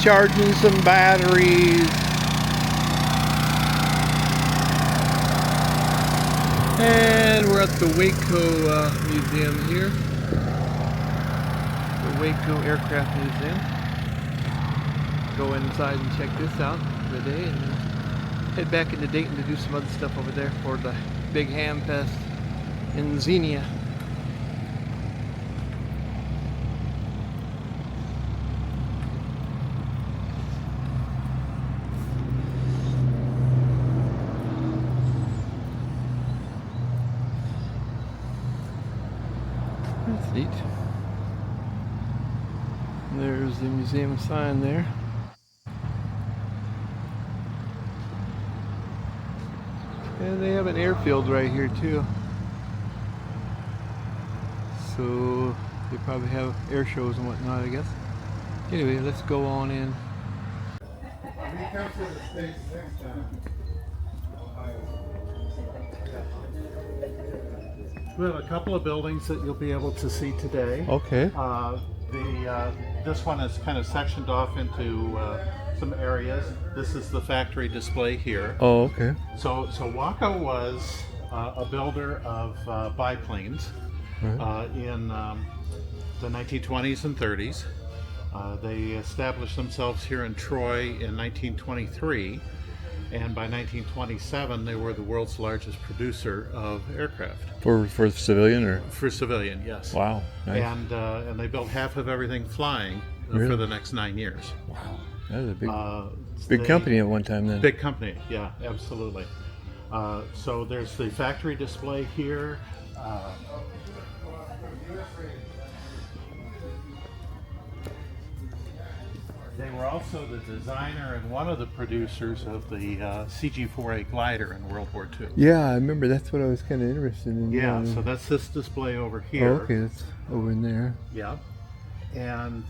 charging some batteries. And we're at the WACO Museum here. The WACO Aircraft Museum. Go inside and check this out for the day and then head back into Dayton to do some other stuff over there for the big ham fest in Xenia. That's neat. There's the museum sign there. And they have an airfield right here too. So they probably have air shows and whatnot, I guess. Anyway, let's go on in. We have a couple of buildings that you'll be able to see today. Okay. This one is kind of sectioned off into some areas. This is the factory display here. Oh, okay. So WACO was a builder of biplanes in the 1920s and 30s. They established themselves here in Troy in 1923, and by 1927 they were the world's largest producer of aircraft. For civilian or? For civilian, yes. Wow. Nice. And they built half of everything flying for the next 9 years. Wow. That was a big company at one time then. Big company, yeah, absolutely. So there's the factory display here. They were also the designer and one of the producers of the CG-4A glider in World War II. Yeah, I remember. That's what I was kind of interested in. Yeah, so that's this display over here. Oh, okay, that's over in there. Yeah, and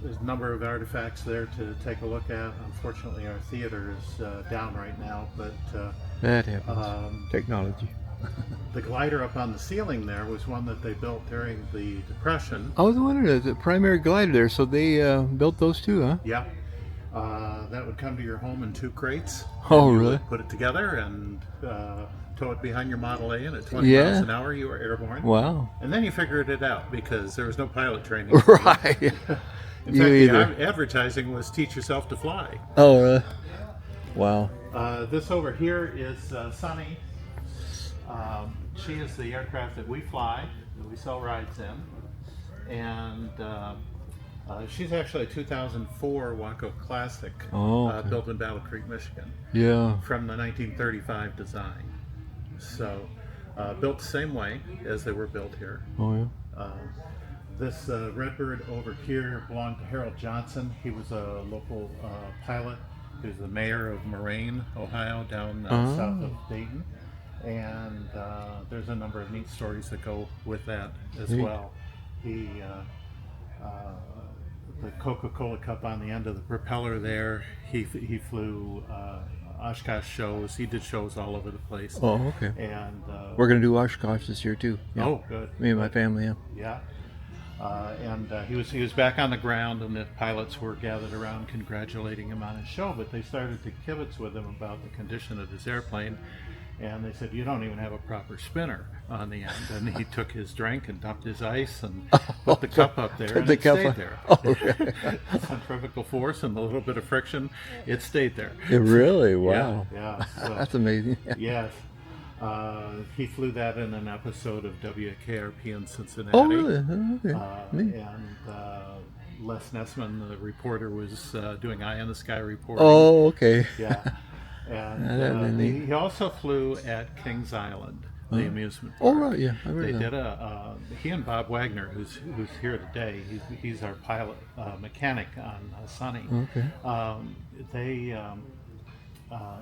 there's a number of artifacts there to take a look at. Unfortunately, our theater is down right now, but that happens. Technology. The glider up on the ceiling there was one that they built during the Depression. I was wondering, the primary glider there, so they built those too, huh? Yeah. That would come to your home in 2 crates. Oh, you really? would put it together and tow it behind your Model A, and at 20 miles an hour you were airborne. Wow. And then you figured it out because there was no pilot training. Right. In fact, the advertising was teach yourself to fly. Oh, really? Wow. This over here is Sunny. She is the aircraft that we fly, that we sell rides in. And she's actually a 2004 WACO Classic, built in Battle Creek, Michigan. Yeah. From the 1935 design. So, built the same way as they were built here. Oh, yeah. This Redbird over here belonged to Harold Johnson. He was a local pilot. He was the mayor of Moraine, Ohio, down south of Dayton. And there's a number of neat stories that go with that as well. The Coca-Cola cup on the end of the propeller there, he flew Oshkosh shows. He did shows all over the place. Oh, okay. And we're going to do Oshkosh this year too. Yeah. Oh, good. Me and my family, yeah. Yeah. And he was back on the ground, and the pilots were gathered around congratulating him on his show, but they started to kibitz with him about the condition of his airplane. And they said, you don't even have a proper spinner on the end. And he took his drink and dumped his ice and put the cup up there, and it stayed there. Oh, okay. Centrifugal force and a little bit of friction, it stayed there. Really? Wow. Yeah. So, that's amazing. Yes. He flew that in an episode of WKRP in Cincinnati. Oh, really? Okay. And Les Nessman, the reporter, was doing Eye in the Sky reporting. Oh, okay. Yeah. And he also flew at Kings Island, the amusement park. Oh, right, yeah. I They that. did he and Bob Wagner, who's here today, he's our pilot mechanic on Sunny. Okay.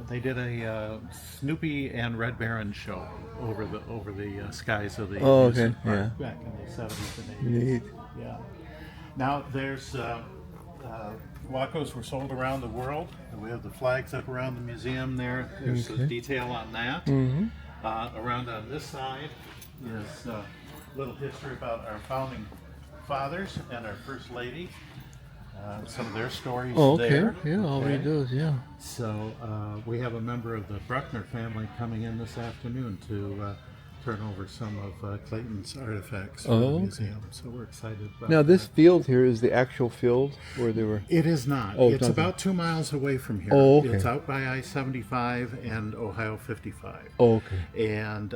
They did a Snoopy and Red Baron show over the skies of the amusement park back in the 70s and 80s. Neat. Yeah. Now there's WACOs were sold around the world. We have the flags up around the museum there. There's some detail on that. Around on this side is a little history about our founding fathers and our first lady. some of their stories Oh, okay. there. Yeah, I'll read those. Yeah. So we have a member of the Bruckner family coming in this afternoon to turn over some of Clayton's artifacts for the museum. So we're excited about Now, this that. field here is the actual field where they were. It is not. Oh, It's about 2 miles away from here. Oh, okay. It's out by I-75 and Ohio 55. Oh, okay. And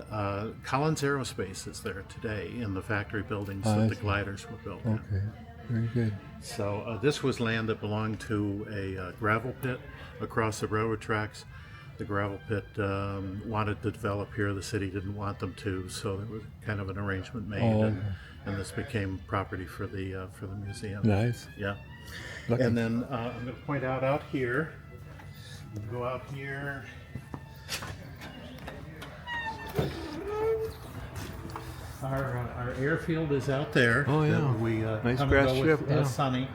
Collins Aerospace is there today in the factory buildings that the gliders were built in. Okay. Very good. So this was land that belonged to a gravel pit across the railroad tracks. The gravel pit wanted to develop here. The city didn't want them to, so there was kind of an arrangement made, and this became property for the museum. Nice. Yeah. Lucky. And then I'm going to point out here. You can go out here. Our airfield is out there. Oh, yeah. We Nice come grass and go with strip, yeah. Sunny.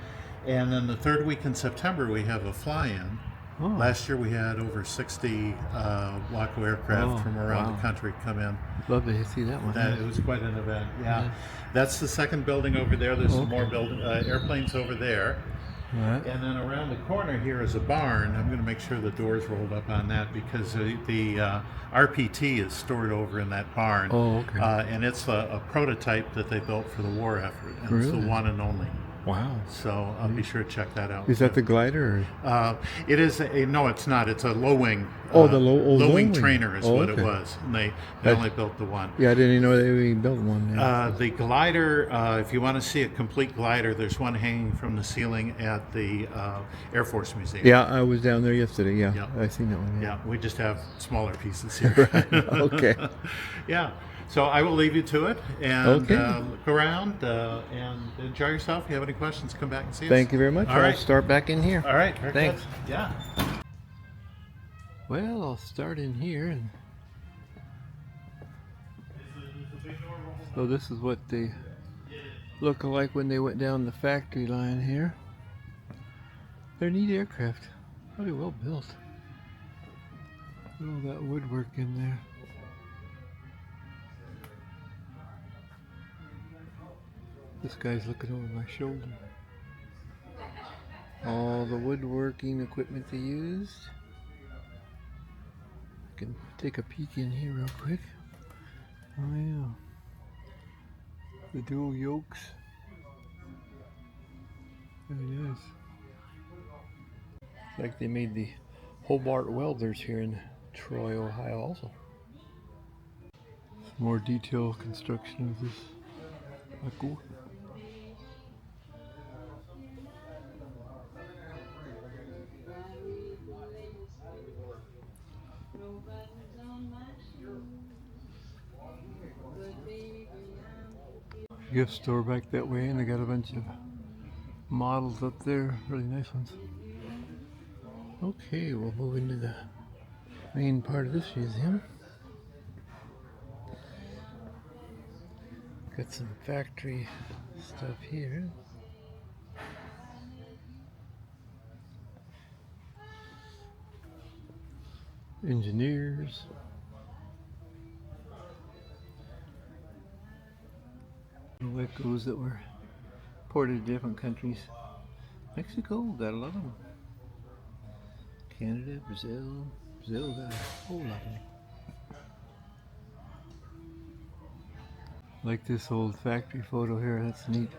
And then the third week in September, we have a fly-in. Oh. Last year we had over 60 WACO aircraft from around the country come in. Love to see that one. It was quite an event. Yeah. That's the second building over there. There's some more airplanes over there. Right. And then around the corner here is a barn. I'm going to make sure the door's rolled up on that because the RPT is stored over in that barn. Oh, okay. And it's a prototype that they built for the war effort. And it's Really? the one and only. Wow. So I'll be sure to check that out. Is that the glider? It is no, it's not. It's a low wing. The low wing wing trainer is what it okay. was. And they only built the one. Yeah, I didn't even know they even built one. Yeah. The glider, if you want to see a complete glider, there's one hanging from the ceiling at the Air Force Museum. Yeah, I was down there yesterday. Yeah, Yep. I seen that one. Yeah, we just have smaller pieces here. Okay. Yeah. So I will leave you to it and look around and enjoy yourself. If you have any questions, come back and see us. Thank you very much. All right. I'll start back in here. All right. Very Thanks. good. Yeah. Well, I'll start in here. And so this is what they look like when they went down the factory line here. They're neat aircraft. Really well built. All that woodwork in there. This guy's looking over my shoulder. All the woodworking equipment they used. I can take a peek in here real quick. Oh yeah. The dual yokes. Very nice. Like they made the Hobart welders here in Troy, Ohio also. Some more detailed construction of this WACO. Gift store back that way, and they got a bunch of models up there, really nice ones. Okay, we'll move into the main part of this museum. Got some factory stuff here. Engineers. WACOs that were ported to different countries. Mexico got a lot of them. Canada, Brazil got a whole lot of them. Like this old factory photo here, that's neat.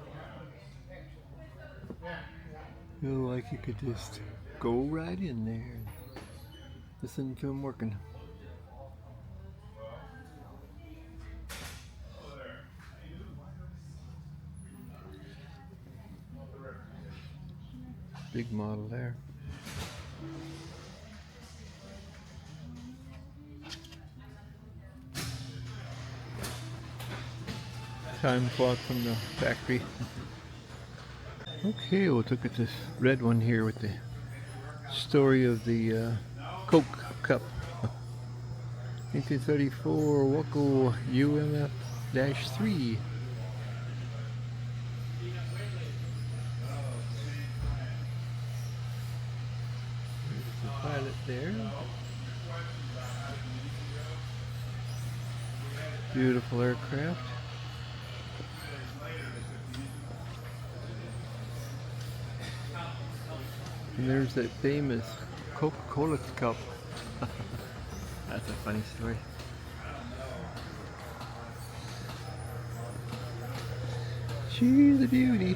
Feel like you could just go right in there and listen to them working. Big model there. Time clock from the factory. Okay, we'll look at this red one here with the story of the Coke Cup. 1934 WACO UMF-3. Pilot there. Beautiful aircraft. And there's that famous Coca-Cola cup. That's a funny story. She's a beauty.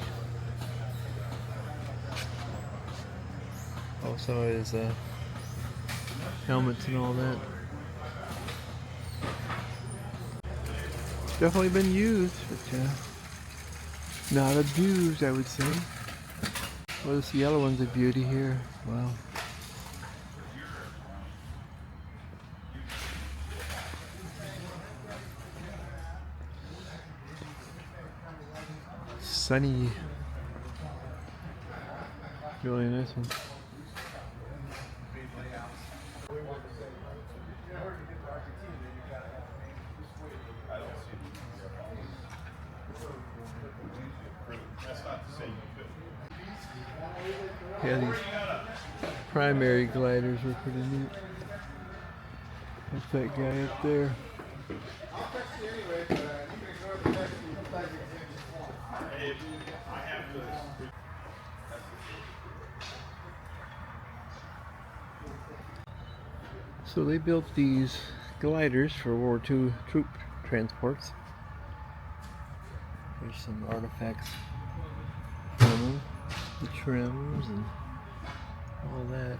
Also his helmets and all that. Definitely been used, but not abused, I would say. Well, this yellow one's a beauty here. Wow. Sunny. Really nice one. Yeah, these primary gliders are pretty neat. That's that guy up there. So they built these gliders for World War II troop transports. There's some artifacts from them, the trims and all that.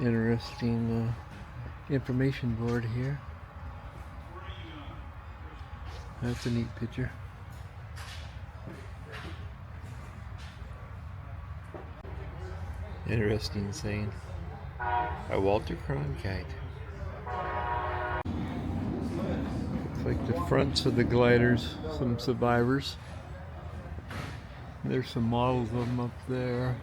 Interesting information board here. That's a neat picture. Interesting saying by Walter Cronkite. Looks like the fronts of the gliders, some survivors. There's some models of them up there.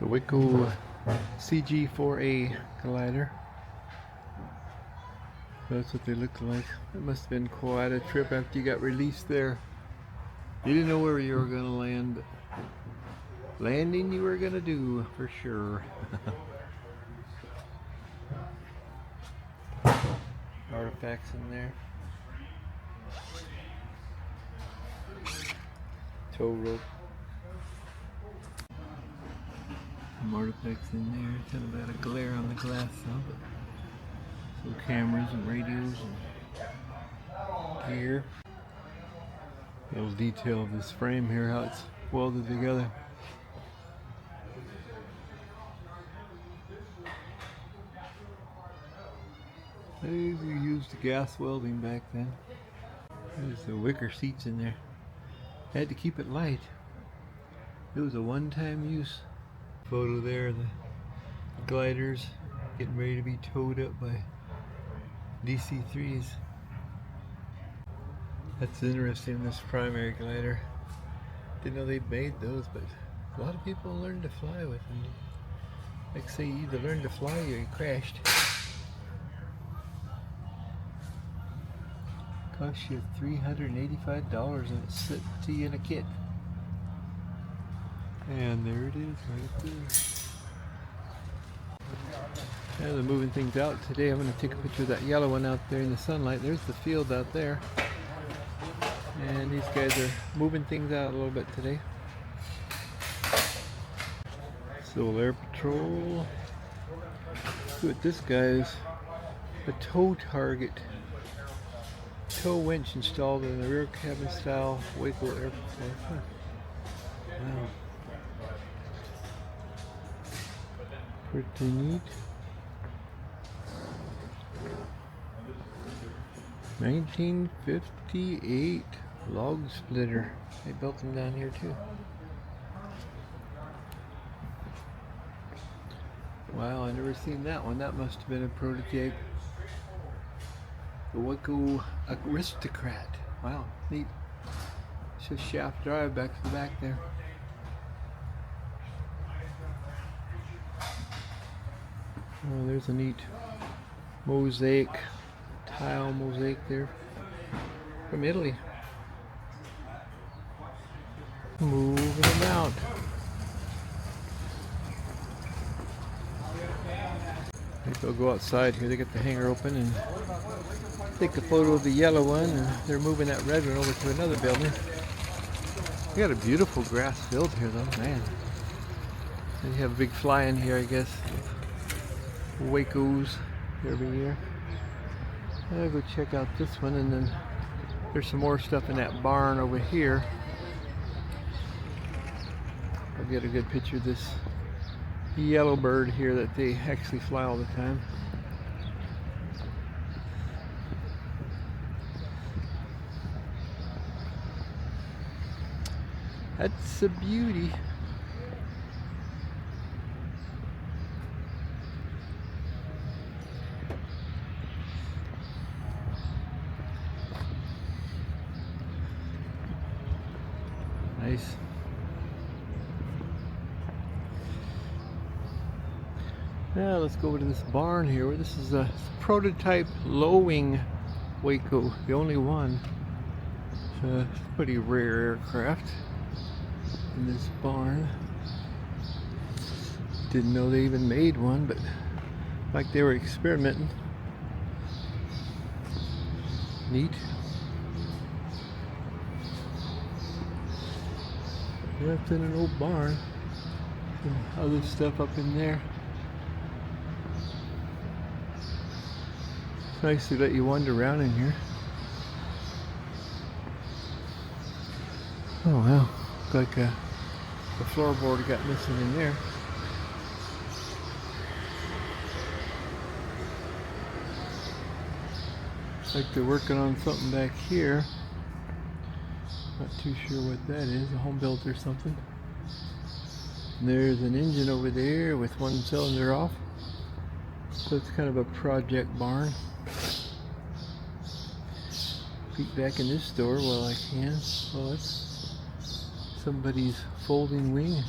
The WACO CG-4A glider. That's what they look like. It must have been quite a trip after you got released there. You didn't know where you were going to land, but landing you were going to do for sure. Artifacts in there. Tow rope. Some artifacts in there. Kind of got a glare on the glass though. Some cameras and radios and gear. A little detail of this frame here, how it's welded together. They used gas welding back then. There's the wicker seats in there. Had to keep it light. It was a one-time use. Photo there, the gliders getting ready to be towed up by DC-3s. That's interesting, this primary glider. Didn't know they made those, but a lot of people learned to fly with them. Like say you either learned to fly or you crashed. Cost you $385 and it's sent to you in a kit. And there it is right there. Yeah, they're moving things out today. I'm going to take a picture of that yellow one out there in the sunlight. There's the field out there. And these guys are moving things out a little bit today. Civil Air Patrol. See what this guy is. A tow target. Tow winch installed in the rear cabin style WACO Aircraft. Wow. Pretty neat. 1958 log splitter. They built them down here too. Wow, I never seen that one. That must have been a prototype. The WACO Aristocrat. Wow, neat. It's just shaft drive back to the back there. Oh, there's a neat mosaic, tile mosaic there from Italy. Moving them out. Maybe I'll go outside here. They got the hangar open and take a photo of the yellow one, and they're moving that red one over to another building. They got a beautiful grass field here though, man. And you have a big fly-in here, I guess. WACOs every year. I'll go check out this one, and then there's some more stuff in that barn over here. I'll get a good picture of this yellow bird here that they actually fly all the time. That's a beauty. Nice. Now let's go over to this barn here, where this is a prototype low-wing WACO, the only one. It's a pretty rare aircraft in this barn. Didn't know they even made one, but like they were experimenting. Neat. That's in an old barn. Some other stuff up in there. It's nice to let you wander around in here. Oh wow, looks like the floorboard got missing in there. Looks like they're working on something back here. Not too sure what that is, a home built or something. And there's an engine over there with one cylinder off. So it's kind of a project barn. Peek back in this door while I can. Well, it's somebody's folding wing.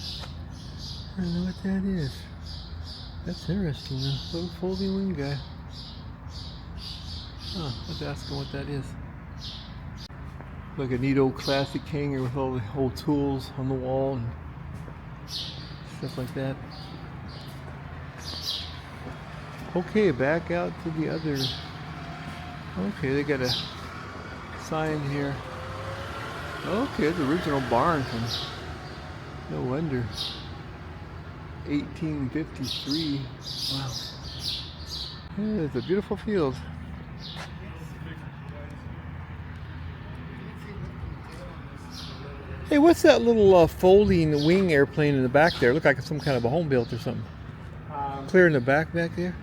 I don't know what that is. That's interesting, a little folding wing guy. Huh, let's ask him what that is. Like a neat old classic hangar with all the old tools on the wall and stuff like that. Okay, back out to the other. Okay, they got a sign here. Okay, it's the original barn from, no wonder, 1853. Wow. Yeah, it's a beautiful field. Hey, what's that little folding wing airplane in the back there? Look like it's some kind of a home built or something. Clear in the back there?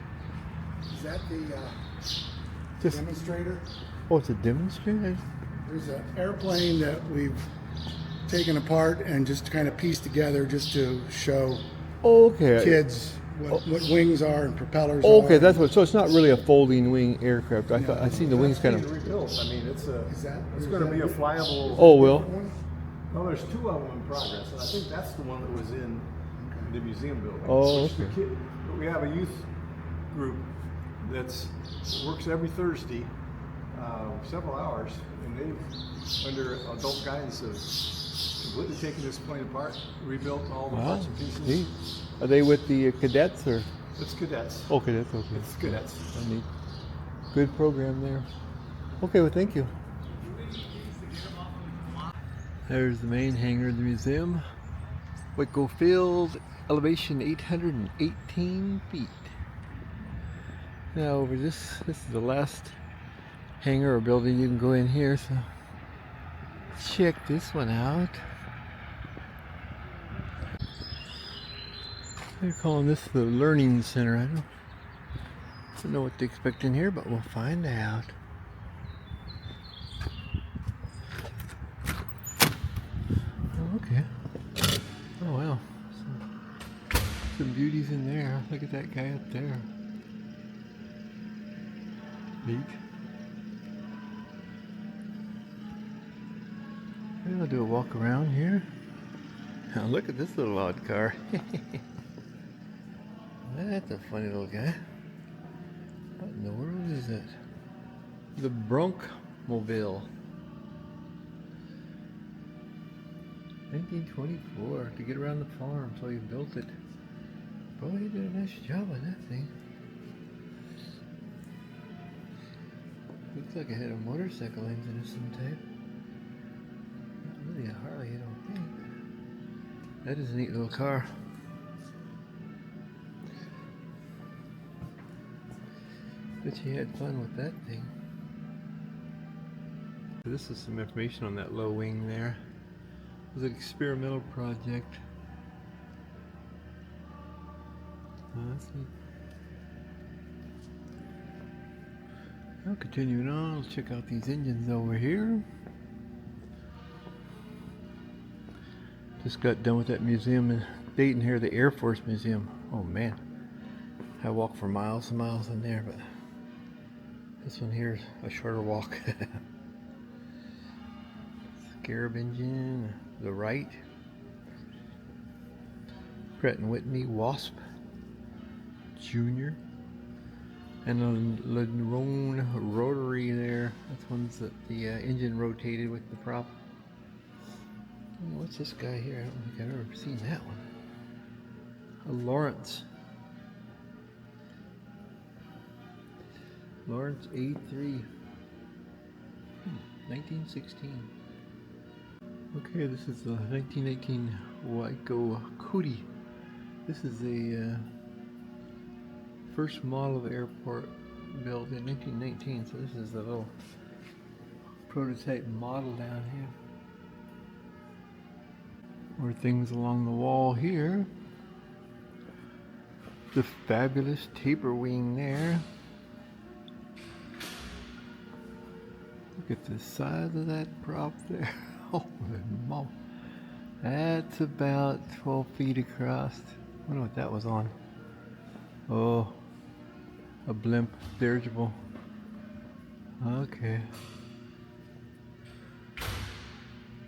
Is that the demonstrator? Oh, it's a demonstrator? There's an airplane that we've taken apart and just kind of pieced together just to show kids what wings are and propellers are. Okay, that's what. So it's not really a folding wing aircraft. I thought I seen the wings kind of rebuilt. I mean, it's going to be a flyable. Oh, well. Well, there's two of them in progress, and I think that's the one that was in the museum building. Oh, okay. But we have a youth group that works every Thursday, several hours, and they've, under adult guidance, have completely taken this plane apart, rebuilt all the parts and pieces. Neat. Are they with the cadets or? It's cadets. Oh, cadets. Okay. It's cadets. Neat. Good program there. Okay, well, thank you. There's the main hangar of the museum. WACO Field, elevation 818 feet. Now over this is the last hangar or building you can go in here, so check this one out. They're calling this the Learning Center. I don't know what to expect in here, but we'll find out. Okay. Oh wow. Some beauties in there. Look at that guy up there. Neat. I'll do a walk around here. Now look at this little odd car. That's a funny little guy. What in the world is that? The Bronkmobile. 1924 to get around the farm, so you built it. Boy, you did a nice job on that thing. Looks like it had a motorcycle engine of some type. Not really a Harley, I don't think. That is a neat little car. Bet you had fun with that thing. This is some information on that low wing there. It was an experimental project. That's neat. Well, continuing on, let's check out these engines over here. Just got done with that museum in Dayton here, the Air Force Museum. Oh man, I walked for miles and miles in there, but this one here is a shorter walk. Scarab engine, the Wright, Pratt & Whitney Wasp Junior, and a Lerone rotary there. That's ones that the engine rotated with the prop. What's this guy here? I don't think I've ever seen that one. A Lawrence A3, 1916. Okay, this is the 1919 WACO Cootie. This is a first model of airport built in 1919, so this is the little prototype model down here. More things along the wall here. The fabulous taper wing there. Look at the size of that prop there. Holy moly. That's about 12 feet across. I wonder what that was on. Oh, a blimp dirigible. Okay.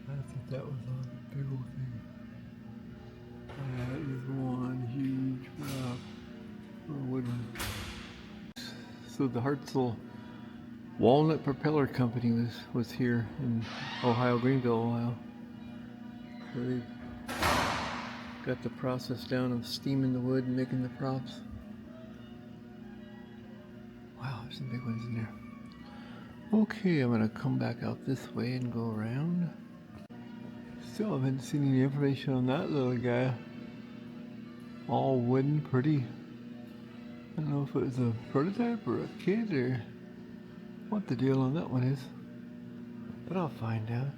That's what that was on. Big old thing. That is one huge prop for a wood one. So the Hartzell Walnut Propeller Company was here in Ohio, Greenville, Ohio. So they got the process down of steaming the wood and making the props. Wow, there's some big ones in there. Okay, I'm gonna come back out this way and go around. Still haven't seen any information on that little guy. All wooden, pretty. I don't know if it was a prototype or a kid or what the deal on that one is, but I'll find out.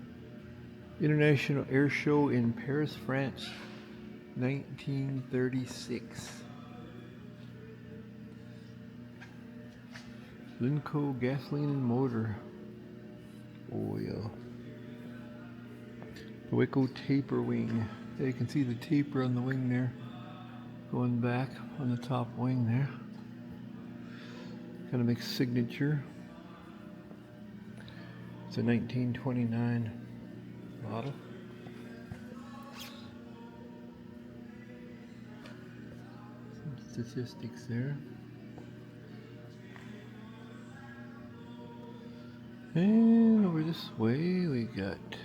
International Air Show in Paris, France, 1936. Linco gasoline and motor oil. The WACO taper wing. Yeah, you can see the taper on the wing there, going back on the top wing there. Kind of makes signature. It's a 1929 model. Some statistics there. And over this way we got,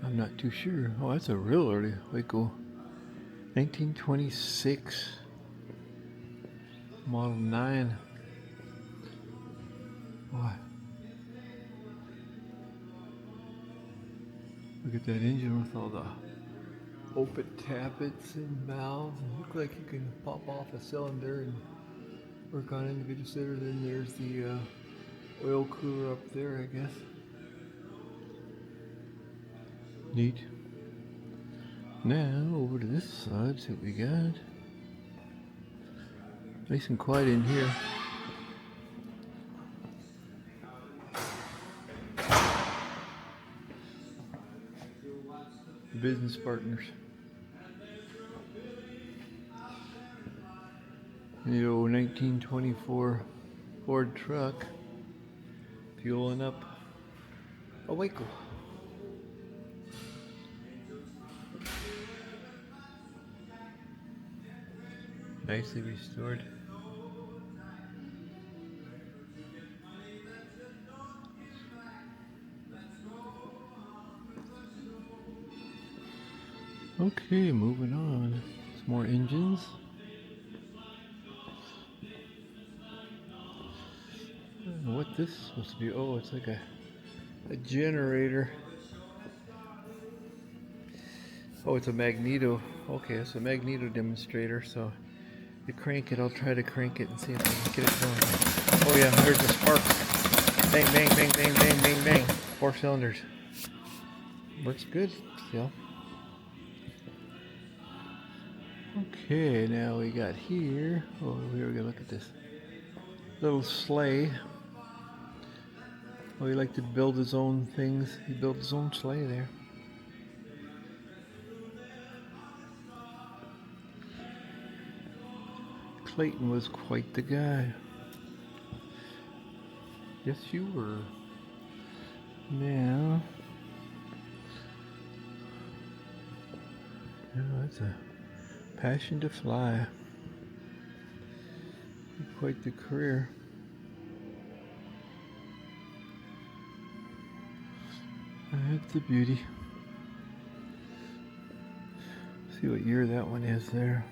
I'm not too sure. Oh, that's a real early WACO. 1926. Model 9. Boy. Look at that engine with all the open tappets and valves. It looks like you can pop off a cylinder and work on individual cylinders. Then there's the oil cooler up there, I guess. Neat. Now over to this side, see what we got. Nice and quiet in here. Business partners. The old 1924 Ford truck fueling up a WACO. Nicely restored. Okay, moving on. Some more engines. this is supposed to be. Oh, it's like a generator. Oh, it's a magneto. Okay, it's a magneto demonstrator. So you crank it. I'll try to crank it and see if I can get it going. Oh yeah, there's the sparks. Bang, bang, bang, bang, bang, bang, bang. 4 cylinders. Works good still. Okay, now we got here. Oh, here we go. Look at this little sleigh. Oh, he liked to build his own things. He built his own sleigh there. Clayton was quite the guy. Yes, you were. Now, that's a passion to fly. Quite the career. That's a beauty. See what year that one is there.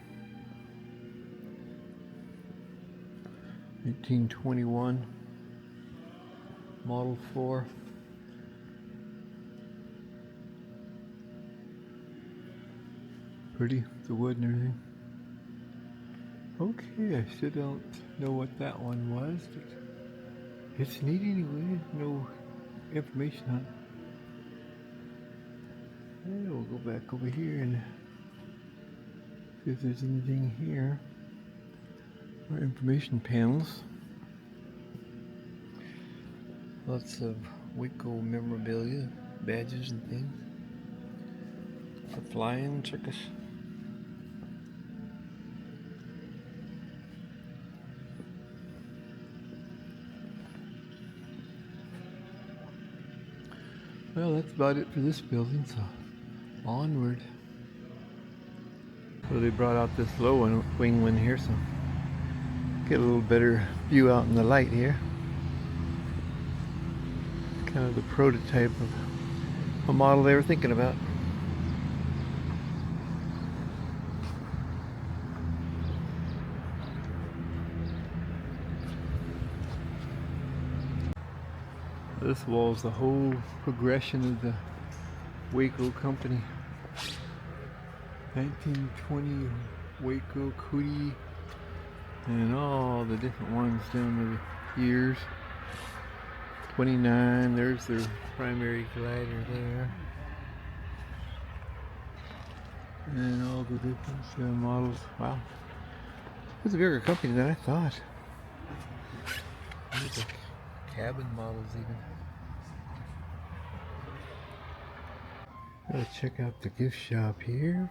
1821. Model 4. Pretty, the wood and everything. Okay, I still don't know what that one was, but it's neat anyway. No information on it. And we'll go back over here and see if there's anything here. More information panels. Lots of WACO memorabilia, badges and things. The flying circus. Well, that's about it for this building, so onward. So they brought out this low wing one here, so get a little better view out in the light here. Kind of the prototype of a model they were thinking about. This wall is the whole progression of the WACO company. 1920 WACO Cootie and all the different ones down the years. 29, there's their primary glider there. And all the different models. Wow. It's a bigger company than I thought. There's the cabin models even. Gotta check out the gift shop here.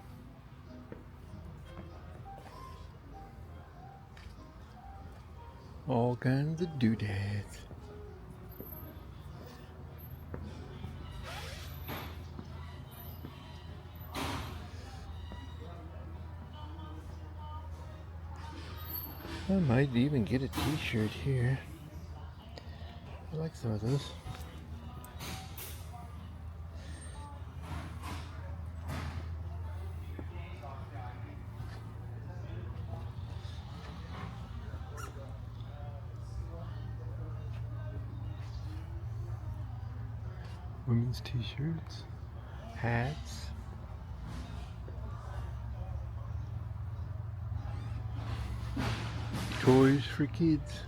All kinds of doodads. I might even get a t-shirt here. I like some of those. Women's t-shirts, hats. Toys for kids.